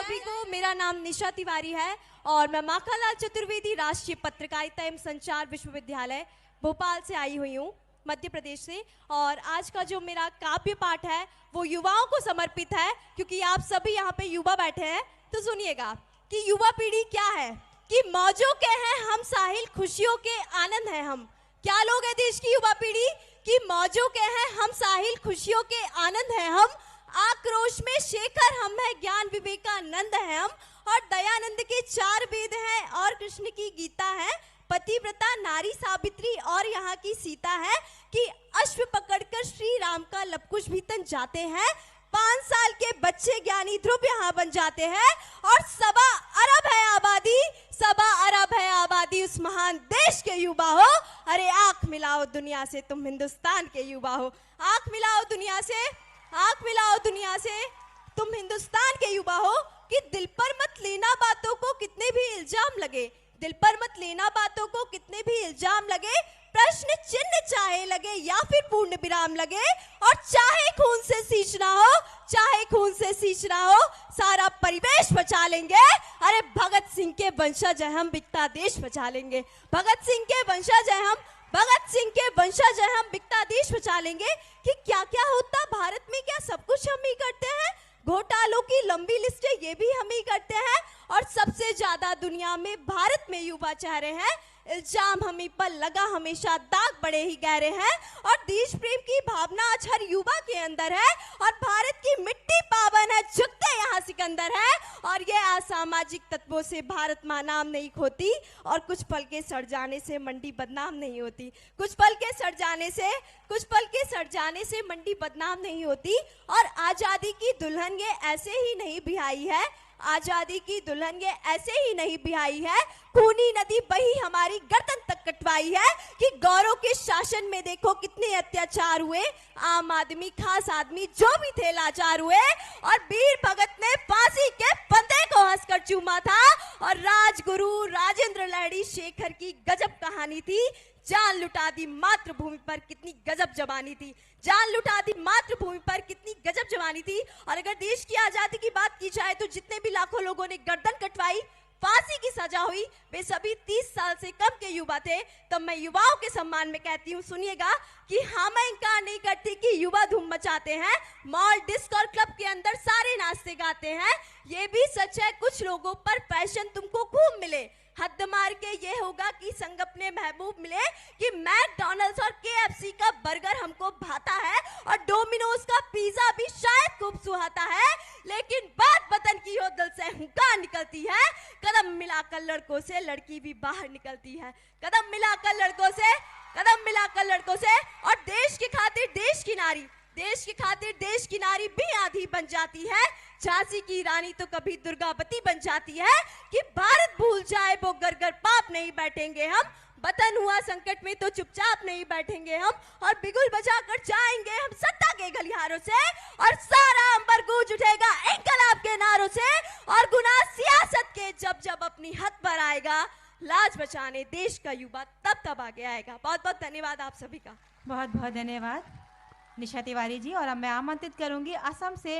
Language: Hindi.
सभी को। मेरा नाम निशा तिवारी है और मैं माखनलाल चतुर्वेदी राष्ट्रीय पत्रकारिता एवं संचार विश्वविद्यालय भोपाल से आई हुई हूँ, मध्य प्रदेश से। और आज का जो मेरा काव्य पाठ है वो युवाओं को समर्पित है, क्योंकि आप सभी यहाँ पे युवा बैठे हैं। तो सुनिएगा कि युवा पीढ़ी क्या है, कि मौजों के हैं हम साहिल, खुशियों के आनंद हैं हम। क्या लोग हैं देश की युवा पीढ़ी, कि मौजों के हैं हम साहिल, खुशियों के आनंद हैं हम। आक्रोश में शेखर हम है, ज्ञान विवेकानंद है हम। और दयानंद के 4 वेद हैं और कृष्ण की गीता है। पतिव्रता नारी सावित्री और यहाँ की सीता है, कि अश्व पकड़कर श्री राम का लवकुश भी तन जाते हैं। 5 साल के बच्चे ज्ञानी ध्रुव यहाँ बन जाते हैं। और 1.25 अरब है आबादी, 1.25 अरब है आबादी उस महान देश के युवा हो। अरे आंख मिलाओ दुनिया से, तुम हिंदुस्तान के युवा हो। आंख मिलाओ दुनिया से, आंख मिलाओ दुनिया से, तुम हिंदुस्तान के युवा हो। कि दिल पर मत लेना बातों को कितने भी इल्जाम लगे, दिल पर मत लेना बातों को कितने भी इल्जाम लगे। प्रश्न चिन्ह चाहे लगे या फिर पूर्ण विराम लगे, और चाहे खून से सींचना हो, चाहे खून से सींचना हो, सारा परिवेश बचा लेंगे। अरे भगत सिंह के वंशज है हम, बिकता देश बचा लेंगे। भगत सिंह के वंशज है हम, भगत सिंह के वंशज है हम, बिकता देश बचा लेंगे। कि क्या क्या होता भारत में, क्या सब कुछ हम ही करते हैं। घोटालों की लंबी लिस्टें ये भी हम ही करते हैं। और सबसे ज्यादा दुनिया में भारत में युवा चेहरे हैं। इल्जाम हम ही पर लगा हमेशा, दाग बड़े ही गहरे हैं। और देश प्रेम की भावना आज हर युवा के अंदर है। और भारत की मिट्टी पावन है, झुकते यहाँ सिकंदर है। और ये असामाजिक तत्वों से भारत माँ नाम नहीं खोती। और कुछ पल के सड़ जाने से मंडी बदनाम नहीं होती। कुछ पल के सड़ जाने से, कुछ पल के सड़ जाने से मंडी बदनाम नहीं होती। और आजादी की दुल्हन ये ऐसे ही नहीं बिहाई है, आजादी की दुल्हन ये ऐसे ही नहीं बिहाई है। खूनी नदी बही हमारी गर्दन तक कटवाई है। कि गौरव के शासन में देखो कितने अत्याचार हुए। आम आदमी, खास आदमी जो भी थे लाचार हुए। और वीर भगत ने फांसी के फंदे को हंसकर चूमा था। और राजगुरु राजेंद्र लाहिड़ी शेखर की गजब कहानी थी। जान लुटा दी मातृभूमि पर कितनी गजब जवानी थी, जान लुटा दी मातृभूमि पर कितनी गजब जवानी थी। और अगर देश की आजादी की बात की जाए तो जितने भी लाखों लोगों ने गर्दन कटवाई, फांसी की सजा हुई, वे सभी 30 साल से कम के युवा थे। तब मैं युवाओं के सम्मान में कहती हूँ, सुनिएगा कि हाँ, मैं इनकार नहीं करती कि युवा धूम मचाते हैं। मॉल, डिस्क और क्लब के अंदर सारे नाचते गाते हैं। ये भी सच है कुछ लोगों पर फैशन तुमको खूब मिले। हद मार के ये होगा कि संग अपने महबूब मिले। कि मैकडॉनल्ड्स और केएफसी का बर्गर हमको भाता है, और डोमिनोज का पिज्जा भी शायद खूब सुहाता है। लेकिन बात वतन की हो, दिल से हुंकार निकलती है। कदम मिलाकर लड़कों से लड़की भी बाहर निकलती है। कदम मिलाकर लड़कों से, कदम मिलाकर लड़कों से। और देश की खातिर देश की नारी, देश की खातिर देश की नारी भी आधी बन जाती है। झांसी की रानी तो कभी दुर्गावती बन जाती है। कि भारत भूल जाए वो गर गर पाप नहीं बैठेंगे हम। वतन हुआ संकट में तो चुपचाप नहीं बैठेंगे हम। और बिगुल बजाकर जाएंगे हम सत्ता के गलियारों से। और सारा अंबर गूंज उठेगा इंकलाब के नारों से। और गुनाह सियासत के जब जब अपनी हद पर आएगा, लाज बचाने देश का युवा तब तब आगे आएगा। बहुत बहुत धन्यवाद आप सभी का। बहुत बहुत धन्यवाद निशा तिवारी जी। और अब मैं आमंत्रित करूंगी असम से